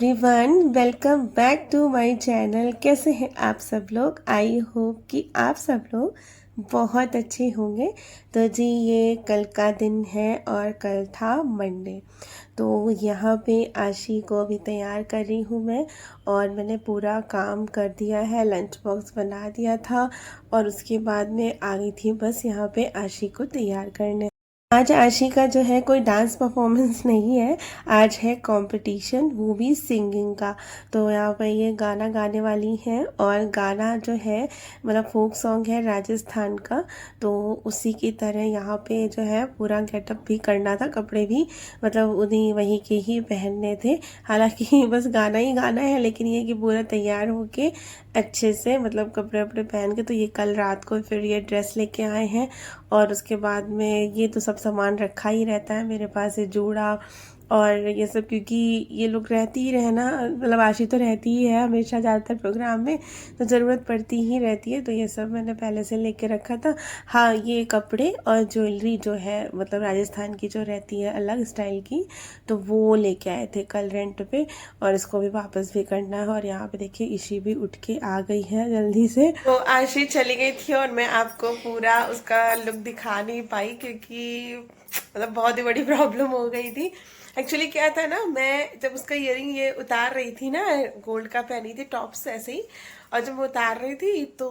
Everyone, welcome back to my channel. कैसे हैं आप सब लोग? आई होप कि आप सब लोग बहुत अच्छे होंगे। तो जी, ये कल का दिन है और कल था मंडे। तो यहाँ पे आशी को अभी तैयार कर रही हूँ मैं, और मैंने पूरा काम कर दिया है, लंच बॉक्स बना दिया था और उसके बाद में आ गई थी बस यहाँ पे आशी को तैयार करने। आज आशी का जो है कोई डांस परफॉर्मेंस नहीं है, आज है कंपटीशन, वो भी सिंगिंग का। तो यहाँ पर ये गाना गाने वाली हैं, और गाना जो है मतलब फोक सॉन्ग है राजस्थान का। तो उसी की तरह यहाँ पे जो है पूरा गेटअप भी करना था, कपड़े भी मतलब उन्हीं वही के ही पहनने थे। हालांकि बस गाना ही गाना है, लेकिन ये कि पूरा तैयार होके अच्छे से मतलब कपड़े वपड़े पहन के। तो ये कल रात को फिर ये ड्रेस लेके आए हैं, और उसके बाद में ये तो सब सामान रखा ही रहता है मेरे पास, ये जूड़ा और ये सब, क्योंकि ये लोग रहती ही रहे ना, मतलब आशी तो रहती ही है हमेशा ज़्यादातर प्रोग्राम में, तो ज़रूरत पड़ती ही रहती है। तो ये सब मैंने पहले से लेके रखा था। हाँ, ये कपड़े और ज्वेलरी जो है मतलब राजस्थान की जो रहती है अलग स्टाइल की, तो वो लेके आए थे कल रेंट पे, और इसको भी वापस भी करना है। और यहाँ पे देखिए ईशी भी उठ के आ गई है जल्दी से। तो आशी चली गई थी और मैं आपको पूरा उसका लुक दिखा नहीं पाई, क्योंकि मतलब बहुत ही बड़ी प्रॉब्लम हो गई थी। एक्चुअली क्या था ना, मैं जब उसका इयरिंग ये उतार रही थी ना, गोल्ड का पहनी थी टॉप्स ऐसे ही, और जब मैं उतार रही थी तो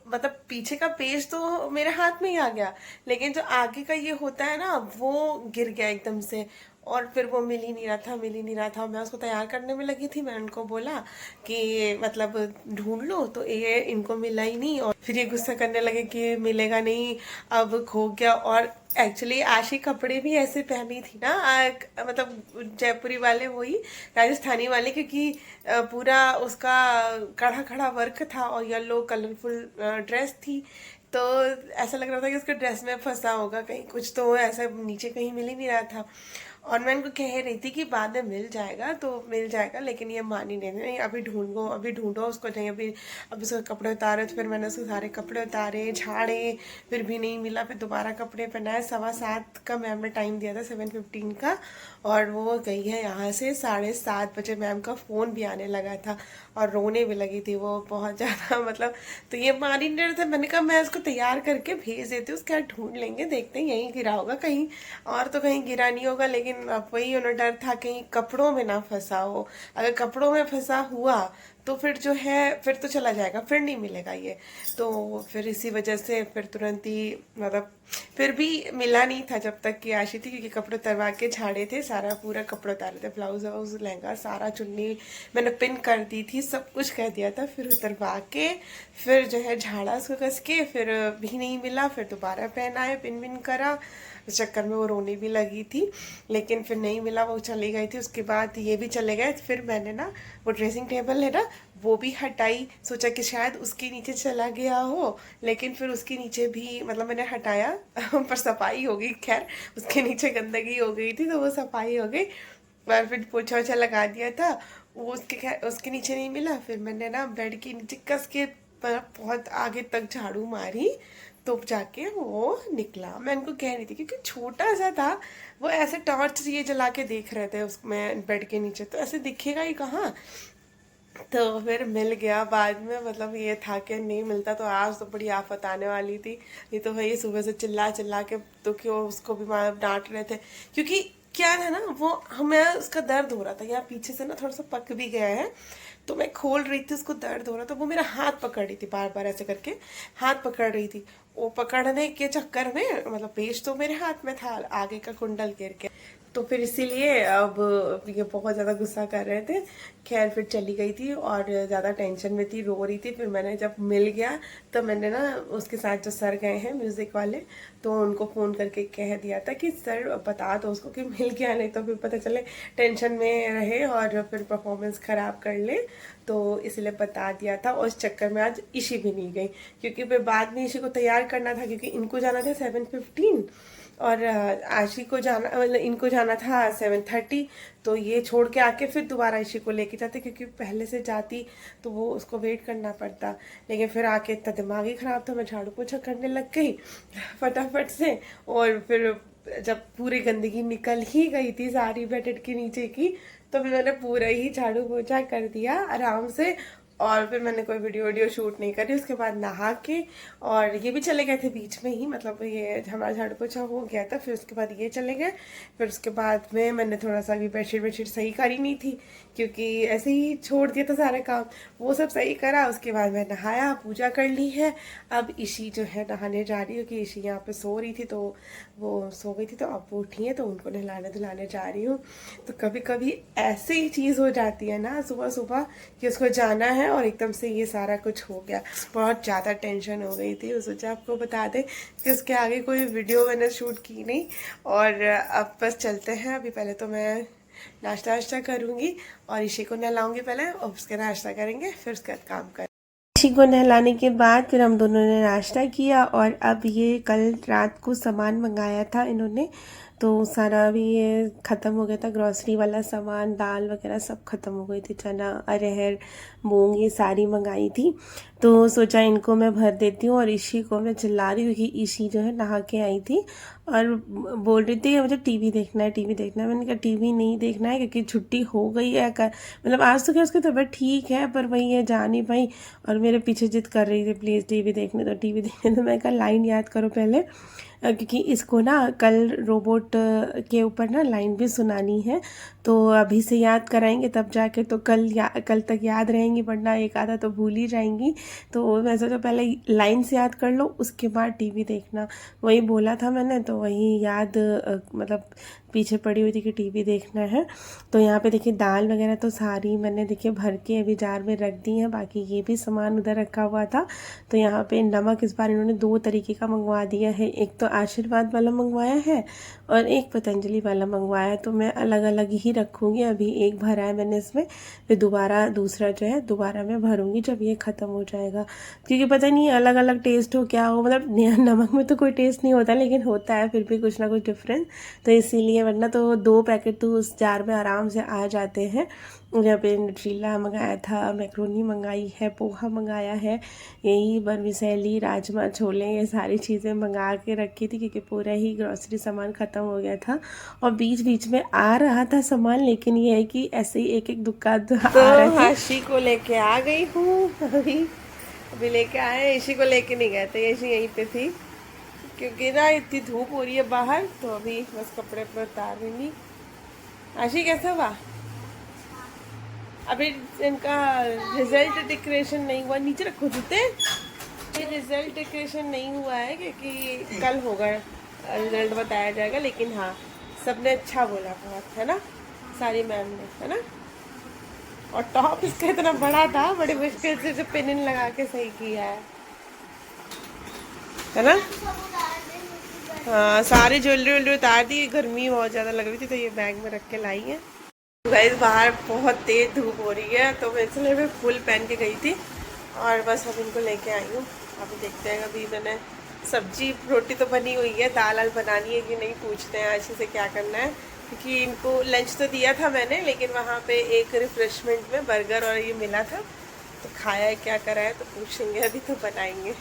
मतलब पीछे का पेज तो मेरे हाथ में ही आ गया, लेकिन जो आगे का ये होता है ना वो गिर गया एकदम से। और फिर वो मिल ही नहीं रहा था। मैं उसको तैयार करने में लगी थी, मैंने उनको बोला कि मतलब ढूंढ लो, तो ये इनको मिला ही नहीं। और फिर ये गुस्सा करने लगे कि मिलेगा नहीं, अब खो गया। और एक्चुअली आशी कपड़े भी ऐसे पहनी थी ना, मतलब जयपुरी वाले, वही राजस्थानी वाले, क्योंकि पूरा उसका कड़ा खड़ा वर्क था और येलो कलरफुल ड्रेस थी। तो ऐसा लग रहा था कि उसके ड्रेस में फंसा होगा कहीं कुछ, तो ऐसा नीचे कहीं मिल ही नहीं रहा था। और मैं इनको कह रही थी कि बाद में मिल जाएगा, तो मिल जाएगा, लेकिन ये मान ही नहीं, अभी ढूंढो अभी ढूंढो उसको, नहीं अभी। अब उसके कपड़े उतारे, तो फिर मैंने उसके सारे कपड़े उतारे, झाड़े, फिर भी नहीं मिला। फिर दोबारा कपड़े पहनाए। 7:15 का मैम ने टाइम दिया था, 7:15 का, और वो गई है यहाँ से 7:30 बजे। मैम का फ़ोन भी आने लगा था और रोने भी लगी थी वो बहुत ज़्यादा मतलब। तो ये मान ही नहीं रहे थे। मैंने कहा मैं इसको तैयार करके भेज देती हूँ, उसके बाद ढूंढ लेंगे, देखते हैं यहीं गिरा होगा कहीं, और तो कहीं गिरा नहीं होगा। लेकिन अब वही उन्हें डर था कहीं कपड़ों में ना फंसा हो। अगर कपड़ों में फंसा हुआ तो फिर जो है फिर तो चला जाएगा, फिर नहीं मिलेगा ये। तो फिर इसी वजह से फिर तुरंत ही मतलब फिर भी मिला नहीं था जब तक कि आशी थी, क्योंकि कपड़े उतरवा के झाड़े थे, सारा पूरा कपड़े उतारे थे, ब्लाउज वाउज लहंगा सारा, चुन्नी मैंने पिन कर दी थी, सब कुछ कर दिया था। फिर उतरवा के फिर जो है झाड़ा उसको कस के, फिर भी नहीं मिला। फिर दोबारा पहनाए, पिन विन करा, उस चक्कर में वो रोने भी लगी थी। लेकिन फिर नहीं मिला, वो चली गई थी। उसके बाद ये भी चले गए। फिर मैंने ना वो ड्रेसिंग टेबल है ना, वो भी हटाई, सोचा कि शायद उसके नीचे चला गया हो, लेकिन फिर उसके नीचे भी मतलब मैंने हटाया पर सफाई हो गई। खैर, उसके नीचे गंदगी हो गई थी तो वो सफाई हो गई, और फिर पोछा वोछा लगा दिया था। वो उसके नीचे नहीं मिला। फिर मैंने ना बेड के नीचे कस के बहुत आगे तक झाड़ू मारी, तो जाके वो निकला। मैं इनको कह रही थी क्योंकि छोटा सा था, वो ऐसे टॉर्च ये जला के देख रहे थे उसमें बेड के नीचे, तो ऐसे दिखेगा ही कहाँ। तो फिर मिल गया बाद में। मतलब ये था कि नहीं मिलता तो आज तो बड़ी आफत आने वाली थी। ये तो भाई सुबह से चिल्ला चिल्ला के तो क्यों उसको भी मार डांट रहे थे, क्योंकि क्या था ना, वो हमें उसका दर्द हो रहा था, यहाँ पीछे से ना थोड़ा सा पक भी गया है, तो मैं खोल रही थी, उसको दर्द हो रहा था। वो मेरा हाथ पकड़ रही थी, बार बार ऐसे करके हाथ पकड़ रही थी। वो पकड़ने के चक्कर में मतलब पेज तो मेरे हाथ में था, आगे का कुंडल गिर के, तो फिर इसीलिए अब ये बहुत ज़्यादा गुस्सा कर रहे थे। खैर फिर चली गई थी और ज़्यादा टेंशन में थी, रो रही थी। फिर मैंने जब मिल गया तो मैंने ना उसके साथ जो सर गए हैं म्यूज़िक वाले, तो उनको फ़ोन करके कह दिया था कि सर बता दो उसको कि मिल गया, नहीं तो फिर पता चले टेंशन में रहे और फिर परफॉर्मेंस ख़राब कर ले। तो इसलिए बता दिया था, और इस चक्कर में आज ईशी भी नहीं गई, क्योंकि फिर बाद में ईशी को तैयार करना था, क्योंकि इनको जाना था 7:15 और आशी को जाना मतलब इनको जाना था 7:30। तो ये छोड़ के आके फिर दोबारा इसी को लेके जाते, क्योंकि पहले से जाती तो वो उसको वेट करना पड़ता। लेकिन फिर आके इतना दिमाग ही खराब था, मैं झाड़ू पोछा करने लग गई फटाफट से। और फिर जब पूरी गंदगी निकल ही गई थी सारी बेड के नीचे की, तो फिर मैंने पूरा ही झाड़ू पोछा कर दिया आराम से, और फिर मैंने कोई वीडियो शूट नहीं करी। उसके बाद नहा के, और ये भी चले गए थे बीच में ही, मतलब ये हमारा झाड़ू पोछा हो गया था, फिर उसके बाद ये चले गए। फिर उसके बाद में मैंने थोड़ा सा भी बेडशीट सही करी नहीं थी, क्योंकि ऐसे ही छोड़ दिया था सारा काम, वो सब सही करा। उसके बाद मैं नहाया, पूजा कर ली है। अब ईशी जो है नहाने जा रही हूँ, कि ईशी यहाँ पे सो रही थी, तो वो सो गई थी, तो अब वो उठी है, तो उनको नहलाने धुलाने जा रही हूँ। तो कभी कभी ऐसे ही चीज़ हो जाती है ना सुबह सुबह, कि उसको जाना है और एकदम से ये सारा कुछ हो गया। बहुत ज़्यादा टेंशन हो गई थी। सोचा आपको बता दें कि उसके आगे कोई वीडियो मैंने शूट की नहीं। और अब बस चलते हैं। अभी पहले तो मैं नाश्ता वाश्ता करूँगी और ईशी को नहलाऊंगी पहले, और उसके नाश्ता करेंगे, फिर उसके बाद काम करेंगे। ईशी को नहलाने के बाद फिर हम दोनों ने नाश्ता किया। और अब ये कल रात को सामान मंगाया था इन्होंने, तो सारा भी ये ख़त्म हो गया था, ग्रॉसरी वाला सामान, दाल वगैरह सब ख़त्म हो गई थी, चना अरहर मूंग ये सारी मंगाई थी। तो सोचा इनको मैं भर देती हूँ। और ईशी को मैं चिल्ला रही हूँ कि ईशी जो है नहा के आई थी और बोल रही थी मुझे टीवी देखना है, टीवी देखना है। मैंने कहा टीवी नहीं देखना है, क्योंकि छुट्टी हो गई है, मतलब आज तो क्या उसकी तबीयत ठीक है, पर वही है जा नहीं पाई, और मेरे पीछे जिद कर रही थी प्लीज़ टीवी देखने दो, टीवी देखने दो। मैं कहा लाइन याद करो पहले, क्योंकि इसको ना कल रोबोट के ऊपर ना लाइन भी सुनानी है, तो अभी से याद कराएंगे तब जाके तो कल तक याद रहेंगी, वरना एक आधा तो भूल ही जाएंगी। तो मैं सोचा पहले लाइन से याद कर लो, उसके बाद टीवी देखना। वही बोला था मैंने, तो वही याद मतलब पीछे पड़ी हुई थी कि टीवी देखना है। तो यहाँ पे देखिए दाल वगैरह तो सारी मैंने देखिए भर के अभी जार में रख दी है, बाकी ये भी सामान उधर रखा हुआ था। तो यहाँ पे नमक इस बार इन्होंने 2 तरीके का मंगवा दिया है, एक तो आशीर्वाद वाला मंगवाया है और एक पतंजलि वाला मंगवाया है। तो मैं अलग अलग ही रखूँगी, अभी एक भरा है मैंने इसमें, फिर दोबारा दूसरा जो है दोबारा मैं भरूँगी जब ये ख़त्म हो जाएगा, क्योंकि पता नहीं अलग अलग टेस्ट हो क्या हो, मतलब नमक में तो कोई टेस्ट नहीं होता, लेकिन होता है फिर भी कुछ ना कुछ डिफरेंस, तो इसीलिए, वरना तो 2 पैकेट तो उस जार में आराम से आ जाते हैं। यहाँ पे न्यूट्रीला मंगाया था, मैक्रोनी मंगाई है, पोहा मंगाया है, यही वर्मिसेली राजमा छोले ये सारी चीज़ें मंगा के रखी थी, क्योंकि पूरा ही ग्रॉसरी सामान ख़त्म हो गया था। और बीच बीच में आ रहा था सामान, लेकिन ये है कि ऐसे ही एक एक दुकान तो आ रहे थे। ईशी को लेके आ गई हूँ अभी लेके आए। ईशी को लेके नहीं गए थे, ईशी यहीं पे थी, क्योंकि ना इतनी धूप हो रही है बाहर, तो अभी बस कपड़े पर उतार रही। आशी कैसा हुआ? अभी इनका रिजल्ट डिक्लेरेशन नहीं हुआ, नीचे रखो जूते। ये रिजल्ट डिक्लेरेशन नहीं हुआ है, क्योंकि कल होगा रिजल्ट बताया जाएगा। लेकिन हाँ, सबने अच्छा बोला बहुत, है ना, सारी मैम ने, है ना। और टॉप इसका इतना बड़ा था, बड़ी मुश्किल से पिन लगा के सही किया है ना। हाँ, सारी ज्वेलरी उतार दी, गर्मी बहुत ज़्यादा लग रही थी, तो ये बैग में रख के लाई है। गाइस बाहर बहुत तेज़ धूप हो रही है, तो मैं इसलिए मैं फुल पहन के गई थी, और बस अब इनको लेके आई हूँ। अभी देखते हैं, अभी मैंने सब्जी रोटी तो बनी हुई है, दाल आल बनानी है कि नहीं पूछते हैं आशी से क्या करना है, क्योंकि इनको लंच तो दिया था मैंने, लेकिन वहाँ पे एक रिफ्रेशमेंट में बर्गर और ये मिला था, तो खाया है क्या करा है तो पूछेंगे, अभी तो बनाएंगे।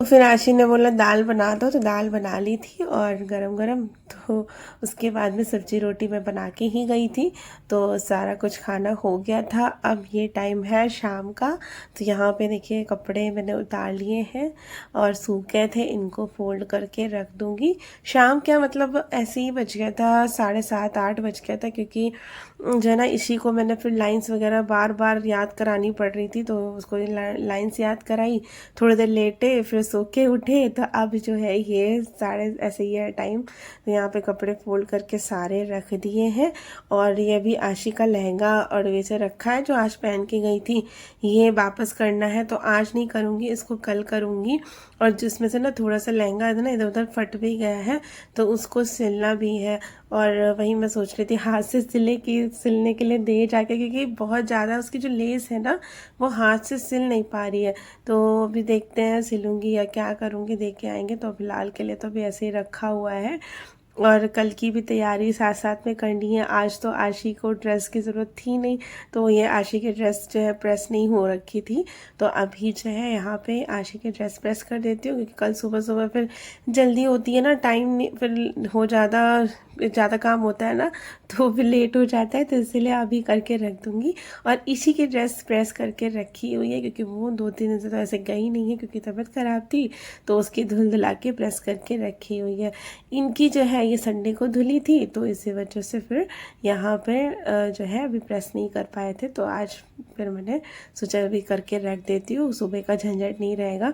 तो फिर आशी ने बोला दाल बना दो, तो दाल बना ली थी और गरम गरम, तो उसके बाद में सब्जी रोटी मैं बना के ही गई थी, तो सारा कुछ खाना हो गया था। अब ये टाइम है शाम का, तो यहाँ पे देखिए कपड़े मैंने उतार लिए हैं और सूख गए थे, इनको फोल्ड करके रख दूँगी। शाम क्या मतलब ऐसे ही बज गया था, 7:30 8 बज गया था, क्योंकि जो है ना इसी को मैंने फिर लाइंस वगैरह बार बार याद करानी पड़ रही थी, तो उसको लाइंस याद कराई, थोड़ी देर लेटे, फिर सो के उठे, तो अब जो है ये साढ़े ऐसे ही है टाइम। तो यहाँ पे कपड़े फोल्ड करके सारे रख दिए हैं। और ये भी आशी का लहंगा और वैसे रखा है जो आज पहन के गई थी, ये वापस करना है, तो आज नहीं करूँगी, इसको कल करूँगी। और जिसमें से ना थोड़ा सा लहंगा है ना इधर उधर फट भी गया है, तो उसको सिलना भी है। और वही मैं सोच रही थी हाथ से सिलने के लिए दे जाके, क्योंकि बहुत ज़्यादा उसकी जो लेस है ना वो हाथ से सिल नहीं पा रही है, तो अभी देखते हैं सिलूंगी या क्या करूँगी, दे के आएंगे। तो फिलहाल के लिए तो अभी ऐसे ही रखा हुआ है, और कल की भी तैयारी साथ साथ में करनी है। आज तो आशी को ड्रेस की ज़रूरत थी नहीं, तो ये आशी की ड्रेस जो है प्रेस नहीं हो रखी थी, तो अभी जो है यहाँ पे आशी की ड्रेस प्रेस कर देती हूँ, क्योंकि कल सुबह सुबह फिर जल्दी होती है ना, टाइम नहीं फिर हो ज़्यादा ज़्यादा काम होता है ना तो फिर लेट हो जाता है, तो इसीलिए अभी करके रख दूँगी। और इसी की ड्रेस प्रेस करके रखी हुई है क्योंकि वो 2-3 दिन से तो ऐसे गई नहीं है क्योंकि तबीयत ख़राब थी, तो उसकी धुल-धुला के प्रेस करके रखी हुई है। इनकी जो है ये संडे को धुली थी, तो इसी वजह से फिर यहाँ पे जो है अभी प्रेस नहीं कर पाए थे, तो आज फिर मैंने सोचा अभी करके रख देती हूँ, सुबह का झंझट नहीं रहेगा।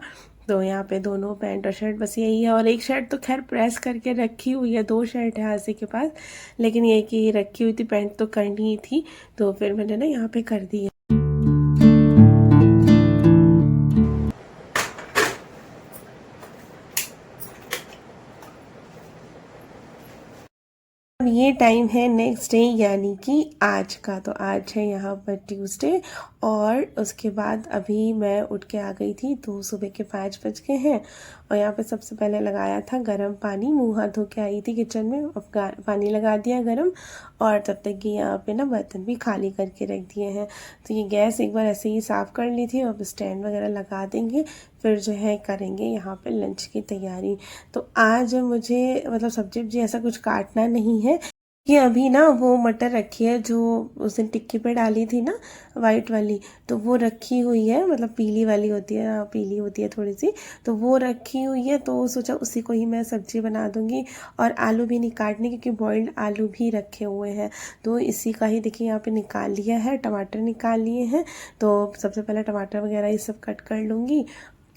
तो यहाँ पे दोनों पैंट और शर्ट बस यही है, और एक शर्ट तो खैर प्रेस करके रखी हुई है, 2 शर्ट है आशी के पास, लेकिन ये कि रखी हुई थी, पैंट तो करनी ही थी, तो फिर मैंने ना यहाँ पे कर दी है। अब ये टाइम है नेक्स्ट डे यानी कि आज का, तो आज है यहाँ पर ट्यूसडे, और उसके बाद अभी मैं उठ के आ गई थी, तो सुबह के 5 बज गए हैं। और यहाँ पे सबसे पहले लगाया था गर्म पानी, मुंह हाथ धो के आई थी किचन में, अब पानी लगा दिया गर्म, और तब तक कि यहाँ पे ना बर्तन भी खाली करके रख दिए हैं। तो ये गैस एक बार ऐसे ही साफ़ कर ली थी, अब स्टैंड वगैरह लगा देंगे, फिर जो है करेंगे यहाँ पे लंच की तैयारी। तो आज मुझे मतलब सब्जी वब्जी ऐसा कुछ काटना नहीं है, ये अभी ना वो मटर रखी है जो उस दिन टिक्की पे डाली थी ना, वाइट वाली, तो वो रखी हुई है, मतलब पीली वाली होती है, पीली होती है थोड़ी सी, तो वो रखी हुई है, तो सोचा उसी को ही मैं सब्जी बना दूंगी। और आलू भी नहीं काटने क्योंकि बॉइल्ड आलू भी रखे हुए हैं, तो इसी का ही देखिए यहाँ पे निकाल लिया है, टमाटर निकाल लिए हैं, तो सबसे पहले टमाटर वगैरह ये सब कट कर लूँगी,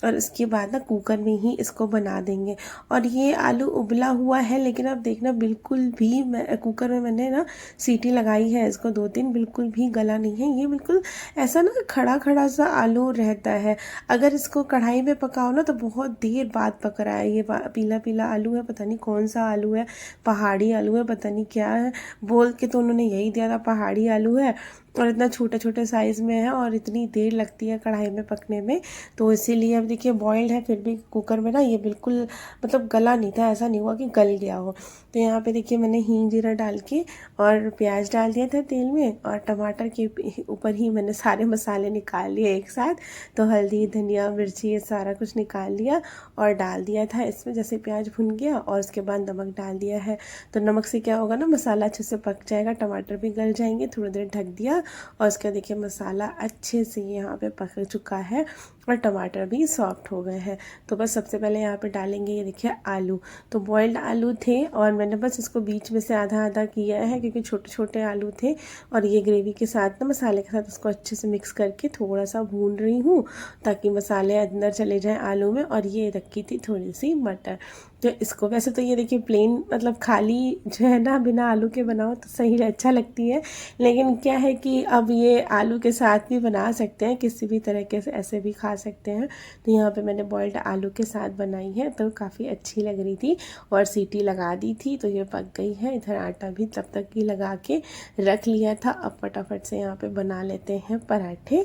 और इसके बाद ना कुकर में ही इसको बना देंगे। और ये आलू उबला हुआ है, लेकिन अब देखना बिल्कुल भी, मैं कुकर में मैंने ना सीटी लगाई है इसको 2-3, बिल्कुल भी गला नहीं है, ये बिल्कुल ऐसा ना खड़ा खड़ा सा आलू रहता है। अगर इसको कढ़ाई में पकाओ ना तो बहुत देर बाद पक रहा है, ये पीला पीला आलू है, पता नहीं कौन सा आलू है, पहाड़ी आलू है, पता नहीं क्या है, बोल के तो उन्होंने यही दिया था पहाड़ी आलू है, और इतना छोटे छोटे साइज़ में है, और इतनी देर लगती है कढ़ाई में पकने में, तो इसीलिए अब देखिए बॉइल्ड है फिर भी कुकर में ना ये बिल्कुल मतलब गला नहीं था, ऐसा नहीं हुआ कि गल गया हो। तो यहाँ पे देखिए मैंने हींग जीरा डाल के और प्याज डाल दिया था तेल में, और टमाटर के ऊपर ही मैंने सारे मसाले निकाल लिए एक साथ, तो हल्दी धनिया मिर्ची ये सारा कुछ निकाल लिया और डाल दिया था इसमें। जैसे प्याज भुन गया और उसके बाद नमक डाल दिया है, तो नमक से क्या होगा ना, मसाला अच्छे से पक जाएगा, टमाटर भी गल जाएंगे। थोड़ी देर ढक दिया और उसका देखिए मसाला अच्छे से यहाँ पे पक चुका है और टमाटर भी सॉफ्ट हो गए हैं। तो बस सबसे पहले यहाँ पे डालेंगे ये देखिए आलू, तो बॉइल्ड आलू थे और मैंने बस इसको बीच में से आधा आधा किया है क्योंकि छोटे छोटे आलू थे, और ये ग्रेवी के साथ ना मसाले के साथ इसको अच्छे से मिक्स करके थोड़ा सा भून रही हूँ ताकि मसाले अंदर चले जाएँ आलू में। और ये रखी थी थोड़ी सी मटर, तो इसको वैसे तो ये देखिए प्लेन मतलब खाली जो है ना बिना आलू के बनाओ तो सही अच्छा लगती है, लेकिन क्या है कि अब ये आलू के साथ भी बना सकते हैं, किसी भी तरीके से ऐसे भी खा सकते हैं। तो यहाँ पे मैंने बॉइल्ड आलू के साथ बनाई है, तो काफ़ी अच्छी लग रही थी और सीटी लगा दी थी, तो ये पक गई है। इधर आटा भी तब तक ही लगा के रख लिया था। अब फटाफट से यहाँ पे बना लेते हैं पराठे।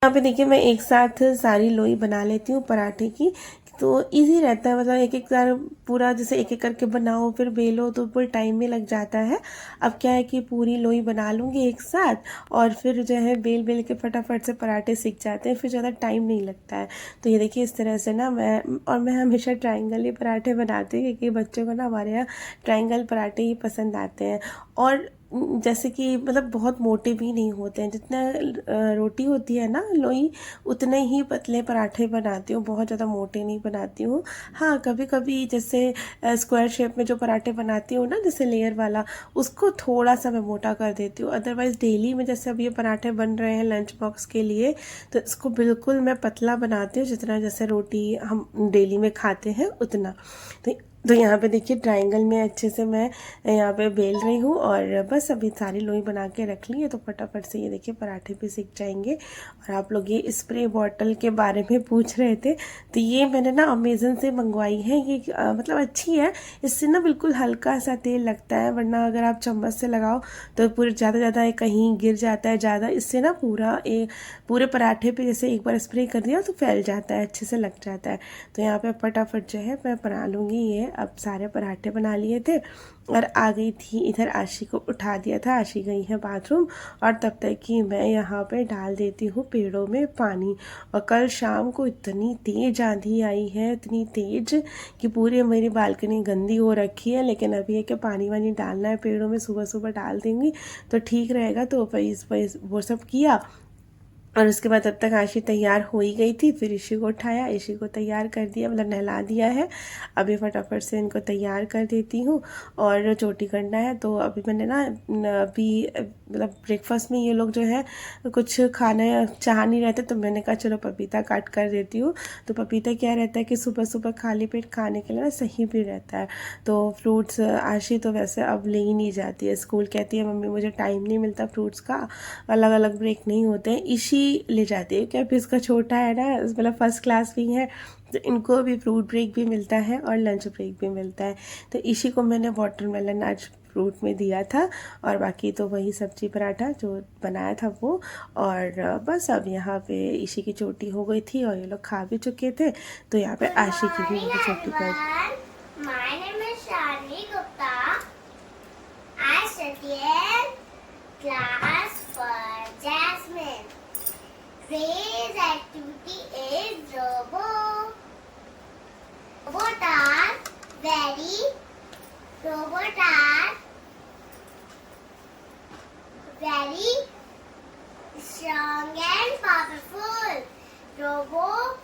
यहाँ पे देखिए मैं एक साथ सारी लोई बना लेती हूँ पराठे की, तो इजी रहता है, मतलब एक एक बार पूरा जैसे एक एक करके बनाओ फिर बेलो तो पूरे टाइम में लग जाता है। अब क्या है कि पूरी लोई बना लूँगी एक साथ और फिर जो है बेल बेल के फटाफट से पराठे सीख जाते हैं, फिर ज़्यादा टाइम नहीं लगता है। तो ये देखिए इस तरह से ना मैं हमेशा ट्रायंगल ही पराठे बनाती हूँ क्योंकि बच्चों को ना हमारे यहाँ ट्रायंगल पराठे ही पसंद आते हैं। और जैसे कि मतलब बहुत मोटे भी नहीं होते हैं, जितना रोटी होती है ना लोई उतने ही पतले पराठे बनाती हूँ, बहुत ज़्यादा मोटे नहीं बनाती हूँ। हाँ कभी कभी जैसे स्क्वायर शेप में जो पराठे बनाती हूँ ना जैसे लेयर वाला, उसको थोड़ा सा मैं मोटा कर देती हूँ। अदरवाइज़ डेली में जैसे अब ये पराठे बन रहे हैं लंच बॉक्स के लिए, तो इसको बिल्कुल मैं पतला बनाती हूँ, जितना जैसे रोटी हम डेली में खाते हैं उतना। तो यहाँ पे देखिए ट्रायंगल में अच्छे से मैं यहाँ पे बेल रही हूँ और बस अभी सारी लोई बना के रख ली है, तो फटाफट से ये देखिए पराठे भी सीख जाएंगे। और आप लोग ये स्प्रे बॉटल के बारे में पूछ रहे थे, तो ये मैंने ना अमेज़न से मंगवाई है। ये मतलब अच्छी है, इससे ना बिल्कुल हल्का सा तेल लगता है, वरना अगर आप चम्मच से लगाओ तो पूरे ज़्यादा कहीं गिर जाता है ज़्यादा। इससे ना पूरे पराठे पे जैसे एक बार स्प्रे कर दिया तो फैल जाता है, अच्छे से लग जाता है। तो यहाँ पे फटाफट जो है मैं बना लूँगी ये अब सारे पराठे बना लिए थे और आ गई थी इधर। आशी को उठा दिया था, आशी गई है बाथरूम और तब तक कि मैं यहाँ पे डाल देती हूँ पेड़ों में पानी। और कल शाम को इतनी तेज़ आंधी आई है, इतनी तेज़ कि पूरी मेरी बालकनी गंदी हो रखी है। लेकिन अभी है कि पानी वानी डालना है पेड़ों में, सुबह सुबह डाल देंगी तो ठीक रहेगा। तो वो सब किया और उसके बाद तब तक आशी तैयार हो ही गई थी। फिर ईशी को उठाया, ईशी को तैयार कर दिया, मतलब नहला दिया है। अभी फटाफट से इनको तैयार कर देती हूँ और चोटी करना है। तो अभी मैंने ना अभी मतलब ब्रेकफास्ट में ये लोग जो है कुछ खाना चाह नहीं रहते, तो मैंने कहा चलो पपीता काट कर देती हूँ। तो पपीता क्या रहता है कि सुबह सुबह खाली पेट खाने के लिए ना सही भी रहता है। तो फ्रूट्स आशी तो वैसे अब ले ही नहीं जाती है स्कूल, कहती है मम्मी मुझे टाइम नहीं मिलता फ्रूट्स का, अलग अलग ब्रेक नहीं होते हैं। ईशी ले जाती है क्या, फिर इसका छोटा है ना, मतलब फर्स्ट क्लास भी है, तो इनको भी फ्रूट ब्रेक भी मिलता है और लंच ब्रेक भी मिलता है। तो ईशी को मैंने वाटरमेलन आज फ्रूट में दिया था और बाकी तो वही सब्जी पराठा जो बनाया था वो। और बस अब यहाँ पे ईशी की चोटी हो गई थी और ये लोग खा भी चुके थे, तो यहाँ पे आशी की भी मुझे चोटी कर। My name is Shani Gupta. I study in class for Jasmine. Today's activity is Robo. Robot are very strong and powerful. Robot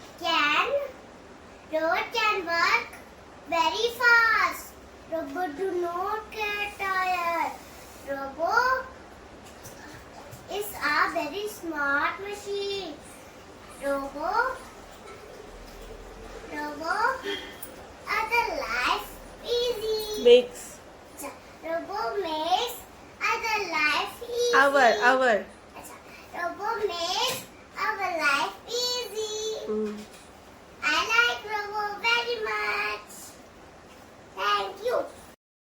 can work very fast. Robot do not get tired. Robot is a very smart machine. Robot other life easy. Makes Robot makes other life easy. our Robot makes our life easy. I like Robot very much. Thank you.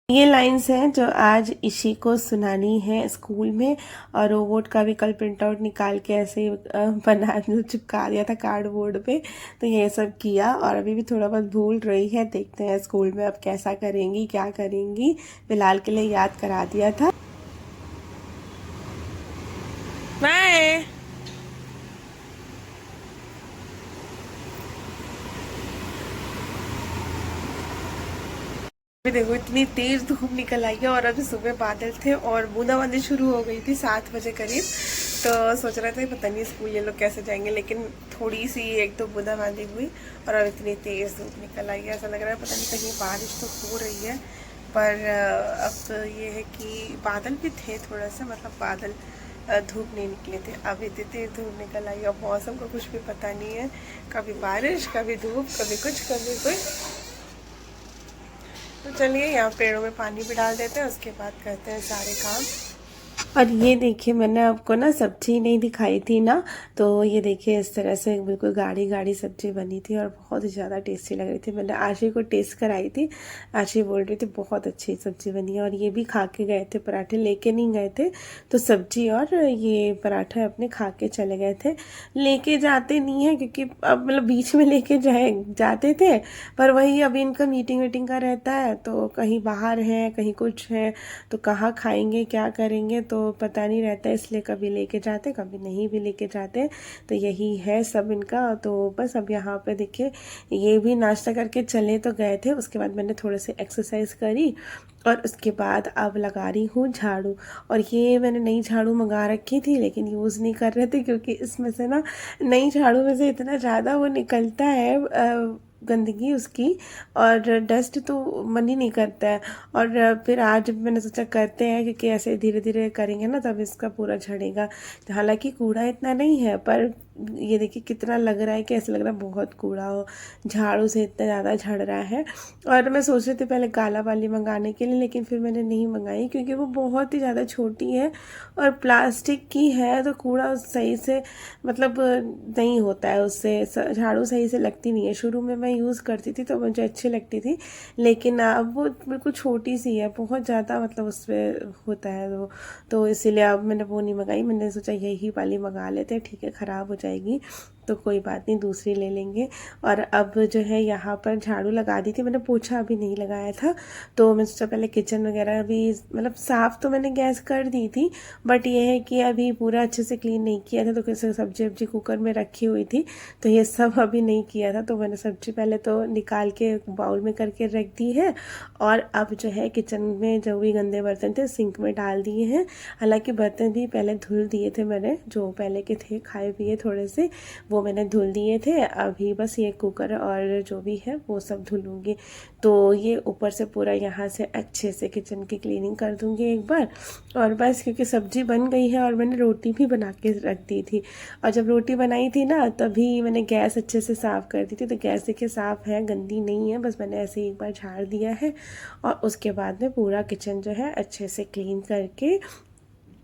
ये lines हैं जो आज ईशी को सुनानी है school में। और robot का भी कल प्रिंट आउट निकाल के ऐसे ही बना चिपका दिया था कार्डबोर्ड पे, तो ये सब किया। और अभी भी थोड़ा बहुत भूल रही है, देखते हैं स्कूल में अब कैसा करेंगी क्या करेंगी। फिलहाल के लिए याद करा दिया था। बाय। अभी देखो इतनी तेज धूप निकल आई है और अभी सुबह बादल थे और बूंदाबांदी शुरू हो गई थी 7 बजे करीब। तो सोच रहे थे पता नहीं स्कूल ये लोग कैसे जाएंगे, लेकिन थोड़ी सी एक दो बूंदाबांदी हुई और अब इतनी तेज धूप निकल आई है। ऐसा लग रहा है पता नहीं कहीं बारिश तो हो रही है, पर अब ये है कि बादल भी थे थोड़ा सा, मतलब बादल धूप नहीं निकले थे। अब इतनी तेज धूप निकल आई और मौसम का कुछ भी पता नहीं है, कभी बारिश कभी धूप कभी कुछ कभी कुछ। तो चलिए यहाँ पेड़ों में पानी भी डाल देते हैं, उसके बाद करते हैं सारे काम। और ये देखिए मैंने आपको ना सब्जी नहीं दिखाई थी ना, तो ये देखिए इस तरह से बिल्कुल गाढ़ी गाढ़ी सब्जी बनी थी और बहुत ही ज़्यादा टेस्टी लग रही थी। मैंने आशी को टेस्ट कराई थी, आशी बोल रही थी बहुत अच्छी सब्जी बनी है। और ये भी खा के गए थे, पराठे लेके नहीं गए थे, तो सब्जी और ये पराठे अपने खा के चले गए थे। लेके जाते नहीं है क्योंकि अब मतलब बीच में लेके जाते थे, पर वही अभी इनका मीटिंग वीटिंग का रहता है, तो कहीं बाहर है कहीं कुछ है, तो कहाँ खाएंगे क्या करेंगे तो पता नहीं रहता है, इसलिए कभी लेके जाते कभी नहीं भी लेके जाते। तो यही है सब इनका। तो बस अब यहाँ पे देखिए ये भी नाश्ता करके चले तो गए थे, उसके बाद मैंने थोड़े से एक्सरसाइज करी और उसके बाद अब लगा रही हूँ झाड़ू। और ये मैंने नई झाड़ू मंगा रखी थी लेकिन यूज़ नहीं कर रहे थे क्योंकि इसमें से ना नई झाड़ू में से इतना ज़्यादा वो निकलता है गंदगी उसकी, और डस्ट तो मन ही नहीं करता है। और फिर आज मैंने सोचा करते हैं क्योंकि ऐसे धीरे धीरे करेंगे ना तब इसका पूरा झड़ेगा। हालांकि कूड़ा इतना नहीं है, पर ये देखिए कितना लग रहा है कि ऐसा लग रहा है बहुत कूड़ा हो, झाड़ू से इतना ज़्यादा झड़ रहा है। और मैं सोच रही थी पहले काला वाली मंगाने के लिए, लेकिन फिर मैंने नहीं मंगाई क्योंकि वो बहुत ही ज़्यादा छोटी है और प्लास्टिक की है, तो कूड़ा सही से मतलब नहीं होता है उससे, झाड़ू सही से लगती नहीं है। शुरू में मैं यूज़ करती थी तो मुझे अच्छी लगती थी, लेकिन अब वो बिल्कुल छोटी सी है, बहुत ज़्यादा मतलब उस पर होता है तो इसीलिए अब मैंने वो नहीं मंगाई। मैंने सोचा यही वाली मंगा लेते हैं, ठीक है ख़राब हो जाएगी तो कोई बात नहीं, दूसरी ले लेंगे। और अब जो है यहाँ पर झाड़ू लगा दी थी, मैंने पोछा अभी नहीं लगाया था, तो मैं सोचा पहले किचन वगैरह भी मतलब साफ़ तो मैंने गैस कर दी थी, बट ये है कि अभी पूरा अच्छे से क्लीन नहीं किया था, तो कैसे सब्जी वब्जी कुकर में रखी हुई थी, तो ये सब अभी नहीं किया था। तो मैंने सब्जी पहले तो निकाल के बाउल में करके रख दी है, और अब जो है किचन में जो भी गंदे बर्तन थे सिंक में डाल दिए हैं। हालांकि बर्तन भी पहले धुल दिए थे मैंने, जो पहले के थे खाए पिए थोड़े से, वो मैंने धुल दिए थे। अभी बस ये कुकर और जो भी है वो सब धुलूँगी। तो ये ऊपर से पूरा यहाँ से अच्छे से किचन की क्लीनिंग कर दूँगी एक बार, और बस क्योंकि सब्जी बन गई है और मैंने रोटी भी बना के रख दी थी। और जब रोटी बनाई थी ना तभी मैंने गैस अच्छे से साफ़ कर दी थी, तो गैस देखिए साफ़ है, गंदी नहीं है, बस मैंने ऐसे ही एक बार झाड़ दिया है। और उसके बाद में पूरा किचन जो है अच्छे से क्लीन करके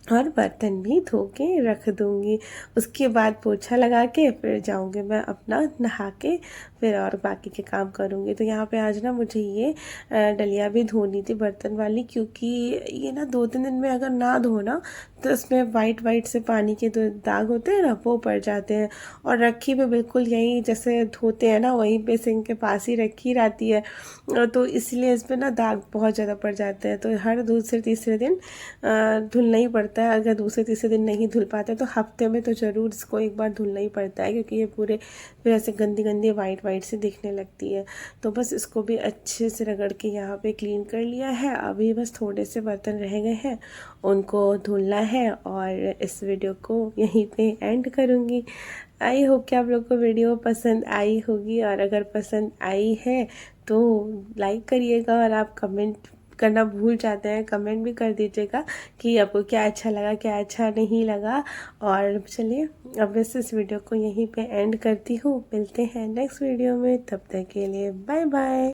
और बर्तन भी धो के रख दूँगी। उसके बाद पोछा लगा के फिर जाऊँगी मैं अपना नहा के, फिर और बाकी के काम करूँगी। तो यहाँ पे आज ना मुझे ये डलिया भी धोनी थी बर्तन वाली, क्योंकि ये ना 2-3 दिन में अगर ना धो ना तो इसमें वाइट वाइट से पानी के जो दाग होते हैं ना वो पड़ जाते हैं। और रखी भी बिल्कुल यहीं जैसे धोते हैं ना वहीं पे सिंक के पास ही रखी रहती है, तो इसलिए इस पर ना दाग बहुत ज़्यादा पड़ जाते हैं। तो हर दूसरे तीसरे दिन धुलना ही पड़ता है। अगर दूसरे तीसरे दिन नहीं धुल पाते तो हफ्ते में तो ज़रूर इसको एक बार धुलना ही पड़ता है, क्योंकि ये पूरे फिर ऐसे गंदी गंदी वाइट वाइट से दिखने लगती है। तो बस इसको भी अच्छे से रगड़ के यहाँ पे क्लीन कर लिया है। अभी बस थोड़े से बर्तन रह गए हैं, उनको धुलना है, और इस वीडियो को यहीं पे एंड करूँगी। आई होप कि आप लोग को वीडियो पसंद आई होगी, और अगर पसंद आई है तो लाइक करिएगा, और आप कमेंट करना भूल जाते हैं, कमेंट भी कर दीजिएगा कि आपको क्या अच्छा लगा क्या अच्छा नहीं लगा। और चलिए अब बस इस वीडियो को यहीं पे एंड करती हूँ, मिलते हैं नेक्स्ट वीडियो में, तब तक के लिए बाय बाय।